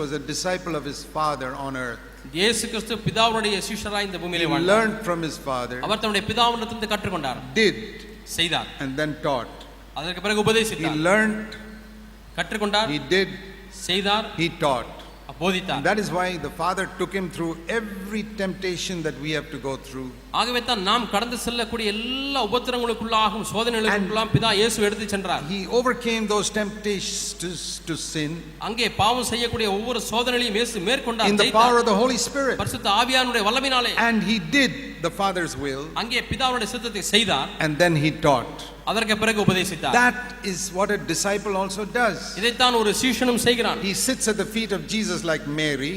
was a disciple of his father on earth. இயேசு கிறிஸ்து பிதாவுடைய சிஷ்யராய் இந்த பூமியிலே He வாழ்ந்தார். learned from his father, அவர் தன்னுடைய பிதாவிடமிருந்து கற்றுக்கொண்டார், did, செய்தார், and then taught. அதற்கு பிறகு He உபதேசித்தார், learned, கற்றுக்கொண்டார், he did, செய்தார், he taught. போதித்தார். That is why the Father took him through every temptation that we have to go through. ஆகவே தான் நாம் கடந்து செல்லக்கூடிய எல்லா உபத்திரங்களுக்குள்ளாகும் சோதனைகளுக்குள்ளாம் பிதா இயேசு எடுத்து சென்றார். He overcame those temptations to sin அங்கே பாவம் செய்யக்கூடிய ஒவ்வொரு சோதனையையும் இயேசு மேற்கொண்டார். in the power of the Holy Spirit. பரிசுத்த ஆவியானவருடைய வல்லமையினாலே. And he did the Father's will. அங்கே பிதாவுடைய சித்தத்தை செய்தார். And then he taught. அதற்கு பிறகு உபதேசித்தார். That is what a disciple also does. இதைத்தான் ஒரு சீஷனும் செய்கிறான். He sits at the feet of Jesus like Mary.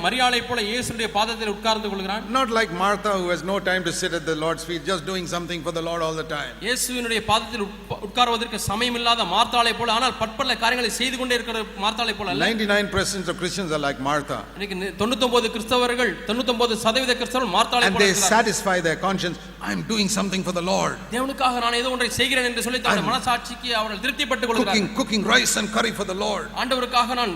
மரியாளை போல இயேசுவுடைய பாதத்தில் உட்கார்ந்து கொள்கிறான். Not like Martha, who has no time to sit at the Lord's feet, just doing something for the Lord all the time. இயேசுவினுடைய பாதத்தில் உட்கார்வதற்கு சமயம் இல்லாத மார்த்தாளை போல, ஆனால் பற்பல காரியங்களை செய்து கொண்டே இருக்கிற மார்த்தாளை போல அல்ல. 99% of Christians are like Martha. இன்னைக்கு 99% கிறிஸ்தவர்கள் 99% கிறிஸ்தவர்கள் மார்த்தாளை போல இருக்கிறார்கள். And they இருக்கிறார்கள். satisfy their conscience. I am doing something for the Lord. தேவனுக்காக நான் ஏதோ ஒன்றை செய்கிறேன் என்று சொல்லி தன்னுடைய மனசாட்சிக்கு அவர்கள் திருப்திப்பட்டுக் கொள்கிறார்கள். Cooking rice and curry for the Lord. ஆண்டவருக்காக நான்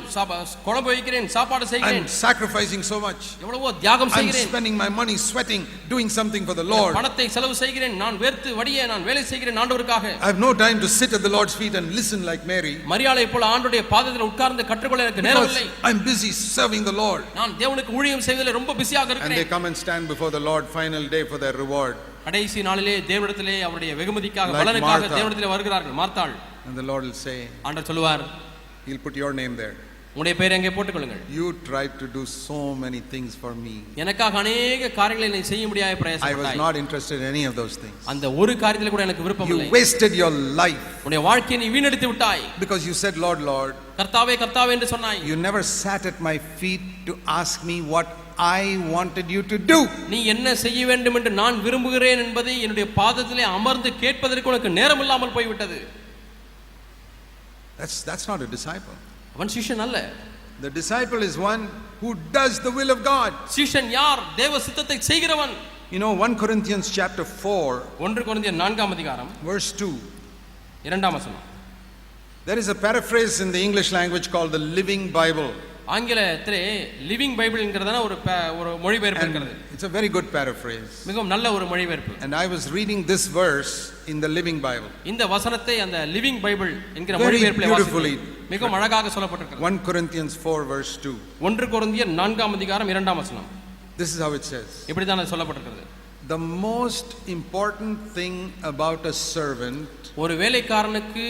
குழம்பு வைக்கிறேன், சாப்பாடு செய்கிறேன். I'm sacrificing so much. எவ்வளவோ தியாகம் செய்கிறேன். I'm spending my money sweating doing something for the Lord. பணத்தை செலவு செய்கிறேன், நான் வேர்த்து வடிய நான் வேலை செய்கிறேன் ஆண்டவருக்காக. I have no time to sit at the Lord's feet and listen like Mary. மரியாளை போல ஆண்டவருடைய பாதத்தில் உட்கார்ந்து கற்றுக்கொள்ள எனக்கு நேரம் இல்லை. I'm busy serving the Lord. நான் தேவனுக்கு ஊழியம் செய்வதில் ரொம்ப பிஸியாக இருக்கிறேன். And they come and stand before the Lord final day for their reward. கடைசி நாளிலே தேவனிடத்திலே அவருடைய வெகுமதிக்காக பலனுக்காக தேவனிடத்திலே வருகிறார்கள் மார்த்தாள். And the Lord will say, ஆண்டவர் சொல்வார், He'll put your name there. உங்களுடைய பெயரை அங்கே போட்டுக் கொள்ளுங்கள். You tried to do so many things for me. எனக்காக अनेक காரியங்களை நீ செய்ய முடியாத பிரயாசப்பட்டாய். I was not interested in any of those things. அந்த ஒரு காரியத்தில் கூட எனக்கு விருப்பம் இல்லை. You wasted your life. உன்னுடைய வாழ்க்கையை நீ வீணடித்து விட்டாய். Because you said, Lord, Lord. கர்த்தாவே கர்த்தாவே என்று சொன்னாய். You never sat at my feet to ask me what I wanted you to do. நீ என்ன செய்ய வேண்டும் என்று நான் விரும்புகிறேன் என்பதை என்னுடைய பாதத்திலே அமர்ந்து கேட்பதற்கு உனக்கு நேரம் இல்லாமல் போய்விட்டது. That's not a disciple. அவன் சீஷன் அல்ல. The disciple is one who does the will of God. சீஷன் யார்? தேவ சித்தத்தை செய்கிறவன். You know 1 Corinthians chapter 4 1 கொரிந்தியர் 4ஆம் அதிகாரம் verse 2. இரண்டாம் வசனம். There is a paraphrase in the English language called the Living Bible. ஆங்கிலத்திலே லிவிங் பைபிள் என்கிறதான ஒரு மொழிபெயர்ப்பு இருக்கிறது. It's a very good paraphrase. மிகவும் நல்ல ஒரு மொழிபெயர்ப்பு. And I was reading this verse in the Living Bible. இந்த வசனத்தை அந்த லிவிங் பைபிள் என்கிற மொழிபெயர்ப்பிலே வாசித்தேன். மிகவும் அழகாக சொல்லப்பட்டிருக்கிறது. 1 Corinthians 4 verse 2. 1 கொரிந்தியர் 4ஆம் அதிகாரம் 2ஆம் வசனம். This is how it says. இப்படி தான் சொல்லப்பட்டிருக்கிறது. The most important thing about a servant, ஒரு வேலைக்காரனுக்கு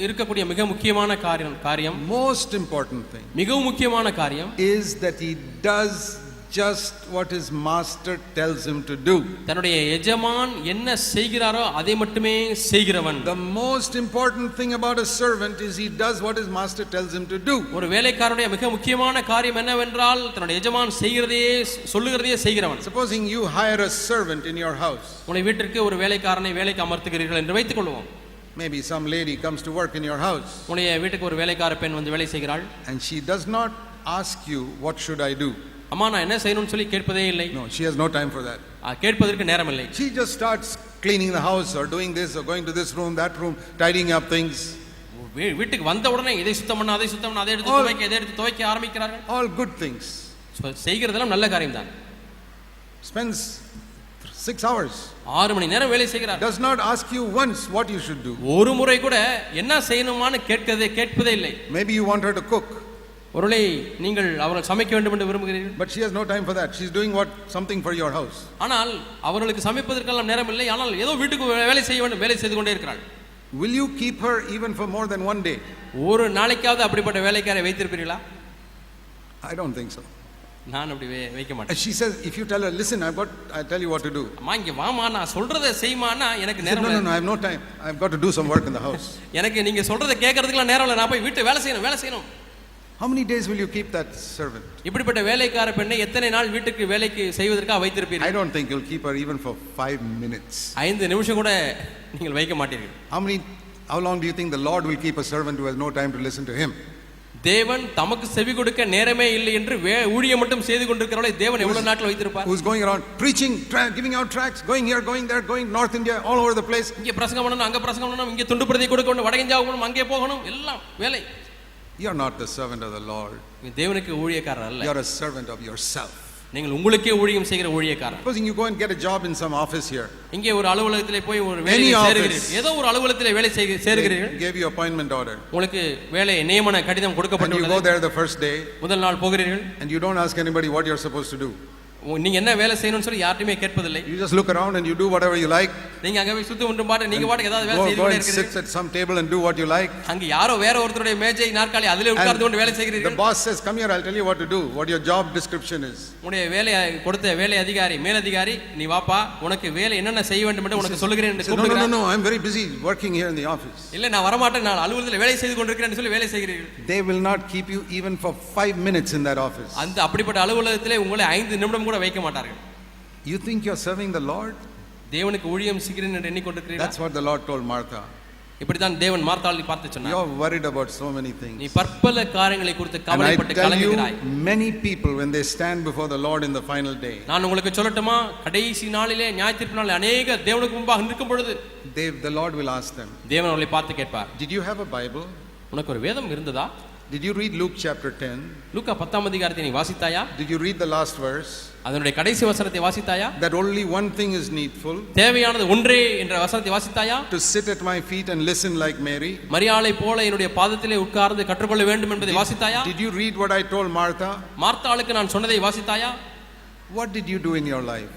இருக்கக்கூடிய மிக முக்கியமான காரியம் most important thing, மிகவும் முக்கியமான காரியம் is that he does just what his master tells him to do. தன்னுடைய எஜமான் என்ன செய்கிறாரோ அதை மட்டுமே செய்கிறவன். The most important thing about a servant is he does what his master tells him to do. ஒரு வேலைக்காரனுடைய மிக முக்கியமான காரியம் என்னவென்றால் தன்னுடைய எஜமான் செய்கிறதையே சொல்லுகிறதையே செய்கிறவன். Supposing you hire a servant in your house. உங்கள் வீட்டிற்கு ஒரு வேலைக்காரனை வேலைக்கு அமர்த்துகிறீர்கள் என்று வைத்துக் கொள்வோம். Maybe some lady comes to work in your house. உங்களுடைய வீட்டுக்கு ஒரு வேலைக்கார பெண் வந்து வேலை செய்கிறாள். And she does not ask you what should I do. அம்மா நான் என்ன செய்யணும்னு சொல்லி கேட்பதே இல்லை. No, she has no time for that. கேட்பதற்கு நேரம் இல்லை. She just starts cleaning the house or doing this or going to this room that room, tidying up things. வீட்டுக்கு வந்த உடனே இதை சுத்தம் பண்ண அதை சுத்தம் பண்ண அதை எடுத்து துவைக்க ஆரம்பிக்கிறார்கள். All good things. செய்கிறதெல்லாம் நல்ல காரியம் தான். Spends 6 hours. 6 மணி நேரம் வேலை செய்கிறார். Does not ask you once what you should do. ஒரு முறை கூட என்ன செய்யணுமான்னு கேட்பதே இல்லை. Maybe you want her to cook. ஒருவேளை நீங்கள் அவர்கள் சமைக்க வேண்டும் என்று விரும்புகிறீர்கள். But she has no time for that. She is doing something for your house. ஆனால் அவர்களுக்கு சமைப்பதற்கெல்லாம் நேரம் இல்லை. ஆனால் ஏதோ வீட்டுக்கு வேலை செய்ய வேண்டும், வேலை செய்து கொண்டே இருக்கிறாள். Will you keep her even for more than one day? ஒரு நாளைக்காவது அப்படிப்பட்ட வேலைக்காரை வைத்திருப்பீர்களா? I don't think so. நான் அப்படி வைக்க மாட்டேன். She says, if you tell her, listen, I tell you what to do. அம்மா இங்க வாமா நான் சொல்றதை செய்மானா எனக்கு நேரம் இல்லை. No, I have no time. I've got to do some work in the house. எனக்கு நீங்க சொல்றதை கேட்கிறதுக்குலாம் நேரம் இல்லை. நான் போய் வீட்டு வேலை செய்யணும். How many days will you keep that servant? இப்படிப்பட்ட வேலைக்கார பெண்ணை எத்தனை நாள் வீட்டுக்கு வேலைக்கு செய்வதற்காக வைத்திருப்பீர்கள்? I don't think you'll keep her even for 5 minutes. 5 நிமிஷம் கூட நீங்கள் வைக்க மாட்டீர்கள். How long do you think the Lord will keep a servant who has no time to listen to him? தேவன் தமக்கு செவி கொடுக்க நேரமே இல்லை என்று ஊழியம் மட்டும் செய்து கொண்டிருக்கிறவளை தேவன் எவ்வளவு நாட்கள் வைத்திருப்பார்? Who's going around preaching, giving out tracts, going here, going there, going North India, all over the place. இங்க பிரசங்கம் பண்ணனும், அங்க பிரசங்கம் பண்ணனும், இங்க துண்டு பிரதி கொடுக்கணும், வடக்கு இந்தியாவுக்கு போகணும், அங்கே போகணும், எல்லாம் வேலை. You're not the servant of the Lord. தேவனுக்கு ஊழியக்காரர் அல்ல. You're a servant of yourself. நீங்கள் உங்களுக்கே ஊழியம் செய்கிற ஊழியக்காரர். Supposing you go and get a job in some office here. இங்கே ஒரு அலுவலகத்திலே போய் ஒரு வேலையை சேருகிறீர்கள். ஏதோ ஒரு அலுவலகத்திலே வேலை சேருகிறீர்கள். Gave you appointment order. உங்களுக்கு வேலை நியமன கடிதம் கொடுக்கப்பட்டுள்ளது. And you go there the first day. முதல் நாள் போகிறீர்கள். And you don't ask anybody what you're supposed to do. நீங்க என்ன வேலை செய்யணும்னு சொல்லி யார்ட்டுமே கேட்பதில்லை. You just look around and you do whatever you like. நீங்க அங்க போய் சுத்தி ஒன்றும் பாட்டு நீங்க பாட்டுக்கு ஏதாவது வேலை செய்து கொண்டே இருக்கீங்க. Sit at some table and do what you like. அங்க யாரோ வேற ஒருத்தருடைய மேஜை நாற்காலி அதிலே உட்கார்ந்து கொண்டு வேலை செய்கிறீர்கள். The boss says, come here, I'll tell you what to do, what your job description is. உன்னுடைய வேலை கொடுத்த வேலை அதிகாரி மேலதிகாரி நீ வாப்பா உனக்கு வேலை என்னென்ன செய்ய வேண்டும் என்று உனக்கு சொல்லுகிறேன் என்று கூப்பிடுகிறார். No, I'm very busy working here in the office. இல்ல நான் வர மாட்டேன், நான் அலுவலகத்தில் வேலை செய்து கொண்டிருக்கிறேன் என்று சொல்லி வேலை செய்கிறீர்கள். They will not keep you even for 5 minutes in that office. அந்த அப்படிப்பட்ட அலுவலகத்திலே உங்களை 5 நிமிடம் கூட வைக்க மாட்டார்கள். You think you're serving the Lord? தேவனுக்கு ஊழியம் செய்கிறேன் என்று எண்ணிக்கொண்டிருக்கிறீர்கள். That's what the Lord told Martha. இப்படிதான் தேவன் மார்த்தாளை பார்த்து சொன்னார். You're worried about so many things. நீ பற்பல காரியங்களை குறித்து கவலைப்பட்டு கலங்குகிறாய். Many people when they stand before the Lord in the final day. நான் உங்களுக்கு சொல்லட்டுமா, கடைசி நாளிலே நியாயத்தீர்ப்பு நாளிலே அநேக தேவனுக்கு முன்பாக நிற்கும் பொழுது the Lord will ask them. தேவன் அவர்களை பார்த்து கேட்பார். Did you have a Bible? உனக்கு ஒரு வேதம் இருந்ததா? Did you read Luke chapter 10? லூக்கா 10ஆம் அதிகாரத்தை நீ வாசித்தாயா? Did you read the last verse? அதனுடைய கடைசி வசனத்தை வாசித்தாயா? That only one thing is needful. தேவையானது ஒன்றே என்ற வசனத்தை வாசித்தாயா? To sit at my feet and listen like Mary. மரியாளை போல என்னுடைய பாதத்திலே உட்கார்ந்து கற்றுக்கொள்ள வேண்டும் என்பதை வாசித்தாயா? Did you read what I told Martha? மார்த்தாளுக்கு நான் சொன்னதை வாசித்தாயா? What did you do in your life?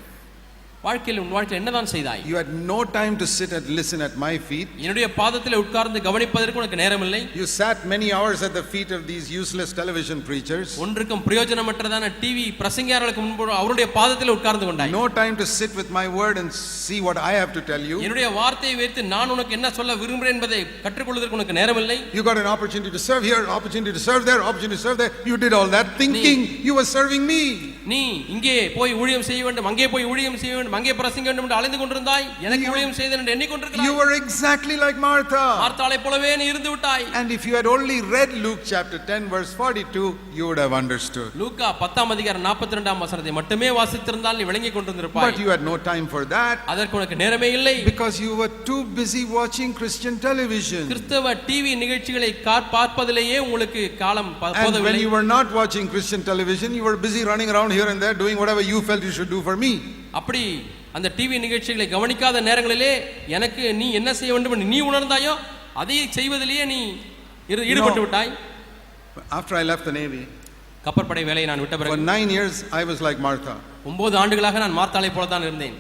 உன் வாழ்க்கையில் என்னதான் செய்தாய்? You had no time to sit and listen at my feet. என்னுடைய பாதத்திலே உட்கார்ந்து கவனிப்பதற்கு உனக்கு நேரம் இல்லை. You sat many hours at the feet of these useless television preachers. ஒன்றுக்கும் பிரயோஜனமற்றதான டிவி பிரசங்கியார்களுக்கு முன்பு அவருடைய பாதத்திலே உட்கார்ந்து கொண்டாய். No time to sit with my word and see what I have to tell you. என்னுடைய வார்த்தையை வைத்து நான் உனக்கு என்ன சொல்ல விரும்புகிறேன் என்பதை கற்றுக்கொள்வதற்கு உனக்கு நேரம் இல்லை. You got an opportunity to serve here, opportunity to serve there, opportunity to serve there. You did all that thinking you were serving me. நீ இங்கே போய் ஊழியம் செய்ய வேண்டும், அங்கே போய் ஊழியம் செய்ய வேண்டும், அங்கே பிரசங்க வேண்டும் என்று அலைந்து கொண்டிருந்தாய். எனக்கு ஊழியம் செய்தேன் என்று எண்ணிக்கொண்டிருக்கிறாய். You were exactly like Martha. மார்த்தாளை போலவே நீ இருந்து விட்டாய். And if you had only read Luke chapter 10 verse 42, you would have understood. லூக்கா 10ஆம் அதிகாரம் 42ஆம் வசனத்தை மட்டுமே வாசித்திருந்தால் நீ விளங்கிக் கொண்டிருப்பாய். But you had no time for that. அதற்கு உனக்கு நேரமே இல்லை. Because you were too busy watching Christian television. கிறிஸ்தவ டிவி நிகழ்ச்சிகளை பார்ப்பதிலேயே உங்களுக்கு காலம் போதவில்லை. And when you were not watching Christian television, you were busy running around here and there doing whatever you felt you should do for me. அப்படி அந்த TV நிகழ்ச்சிகளை கவனிக்காத நேரங்களிலே எனக்கு நீ என்ன செய்ய வேண்டும் என்று நீ உணர்ந்தாயோ அதை செய்வதிலேயே நீ ஈடுபட்டு விட்டாய். After I left the Navy, கப்பற்படை வேலையை நான் விட்ட பிறகு for 9 years I was like Martha. 9 ஆண்டுகளாக நான் மார்த்தாளை போல தான் இருந்தேன்.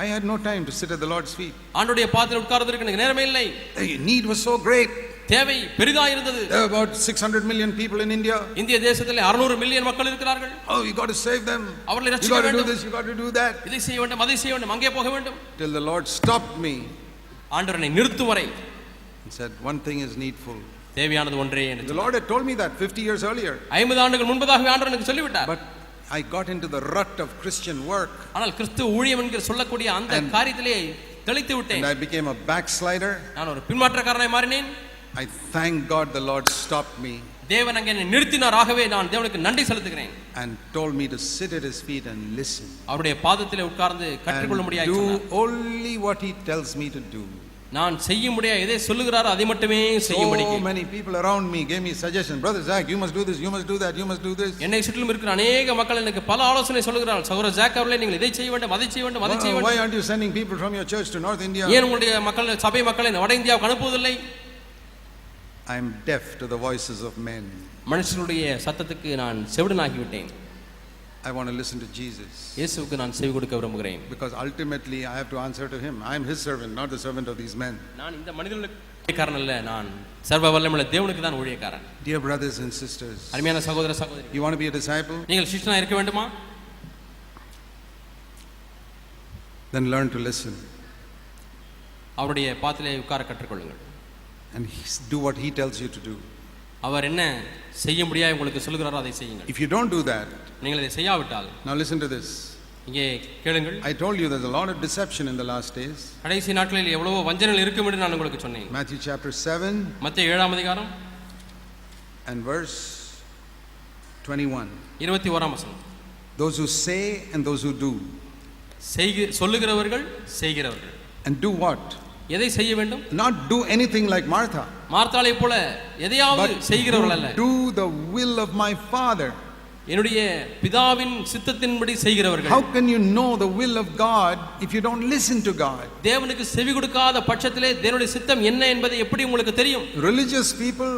I had no time to sit at the Lord's feet. ஆண்டவருடைய பாதத்தில் உட்கார்வதற்கு எனக்கு நேரமே இல்லை. The need was so great. தேவை பெரிதா இருந்தது. There are about 600 million people in India. இந்திய தேசத்திலே 600 மில்லியன் மக்கள் இருக்கிறார்கள். Oh, you got to save them. அவர்களை You ரட்சிக்க got to do வேண்டும். this, you got to do that. இதை செய்ய வேண்டும், அதை செய்ய வேண்டும், அங்கே போக வேண்டும். Till the Lord stopped me ஆண்டவர் என்னை நிறுத்தும் வரை and said, one thing is needful. தேவையானது ஒன்றே என்று. The Lord had told me that 50 years earlier. 50 ஆண்டுகள் முன்பதாக ஆண்டவர் எனக்கு சொல்லிவிட்டார். But I got into the rut of Christian work. ஆனால் கிறிஸ்து ஊழியம் என்கிற சொல்லக்கூடிய அந்த காரியத்திலே தெளித்து விட்டேன். And I became a backslider. நான் ஒரு பின்மாற்றக்காரனாய் மாறினேன். I thank God the Lord stopped me. தேவன் அங்கே என்னை நிறுத்தினார். ஆகவே நான் தேவனுக்கு நன்றி செலுத்துகிறேன். And told me to sit at his feet and listen. அவருடைய பாதத்திலே உட்கார்ந்து கற்றுக்கொள்ளும்படியாய் சொன்னார். Do only what he tells me to do. நான் செய்யும்படியாக எதை சொல்லுகிறாரோ அதை மட்டுமே செய்யும்படிக்கு. So many people around me gave me suggestions. Brother Zach, you must do this, you must do that, you must do this. என்னை சுற்றிலும் இருக்கிற அநேக மக்கள் எனக்கு பல ஆலோசனை சொல்லுகிறார்கள். சகோதரர் ஜாக் அவர்களே, நீங்கள் இதை செய்ய வேண்டும், அதை செய்ய வேண்டும், அதை செய்ய வேண்டும். Why aren't you sending people from your church to North India? ஏன் உங்களுடைய மக்கள் சபை மக்களை வட இந்தியாவுக்கு அனுப்புவதில்லை? I am deaf to the voices of men. மனுஷனுடைய சத்தத்துக்கு நான் செவிடனாகி விட்டேன். I want to listen to Jesus. இயேசுவுக்கு நான் செவி கொடுக்க விரும்புகிறேன். Because ultimately I have to answer to him. I am his servant, not the servant of these men. நான் இந்த மனிதர்களுக்கு ஊழியக்காரன் அல்ல, நான் சர்வ வல்லமையுள்ள தேவனுக்கு தான் ஊழியக்காரன். Dear brothers and sisters, அருமையான சகோதர சகோதரி, you want to be a disciple? நீங்கள் சிஷ்யனா இருக்க வேண்டுமா? Then learn to listen. அவருடைய பாதத்திலே உட்கார கற்றுக்கொள்ளுங்கள். And do what he tells you to do. அவர் என்ன செய்ய முடியாது உங்களுக்கு சொல்கிறாரோ அதை செய்யுங்கள். If you don't do that, நீங்கள் அதை செய்யாவிட்டால், now listen to this. இங்கே கேளுங்கள். I told you there's a lot of deception in the last days. கடைசி நாட்களில் எவ்வளவோ வஞ்சனைகள் இருக்கும் என்று நான் உங்களுக்கு சொன்னேன். Matthew chapter 7 மத்தேயு 7ஆம் அதிகாரம் and verse 21. 21ஆம் வசனம். Those who say and those who do. சொல்லுகிறவர்கள் செய்கிறவர்கள். And do what? எதை செய்ய வேண்டும்? Not do anything like Martha, மார்த்தாளை போல எதையாவது but செய்கிறவர்கள் அல்ல, do the will of my Father. என்னுடைய பிதாவின் சித்தத்தின்படி செய்கிறவர்கள். How can you know the will of God if you don't listen to God? தேவனுக்கு செவி கொடுக்காத பட்சத்திலே தேவனுடைய சித்தம் என்ன என்பதை எப்படி உங்களுக்கு தெரியும்? Religious people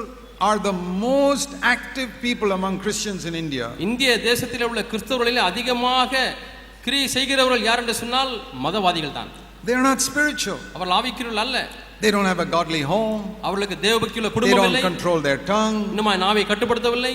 are the most active people among Christians in India. இந்திய தேசத்தில் உள்ள கிறிஸ்தவர்களில் அதிகமாக கிரியை செய்கிறவர்கள் யார் என்று சொன்னால் மதவாதிகள் தான். They are not spiritual. அவர்கள் ஆவிக்குரியவர்கள் அல்ல. They don't have a godly home. அவர்களுக்கு தேவபக்தியுள்ள They குடும்பம் don't இல்லை. control their tongue. இன்னும் நாவை கட்டுப்படுத்தவில்லை.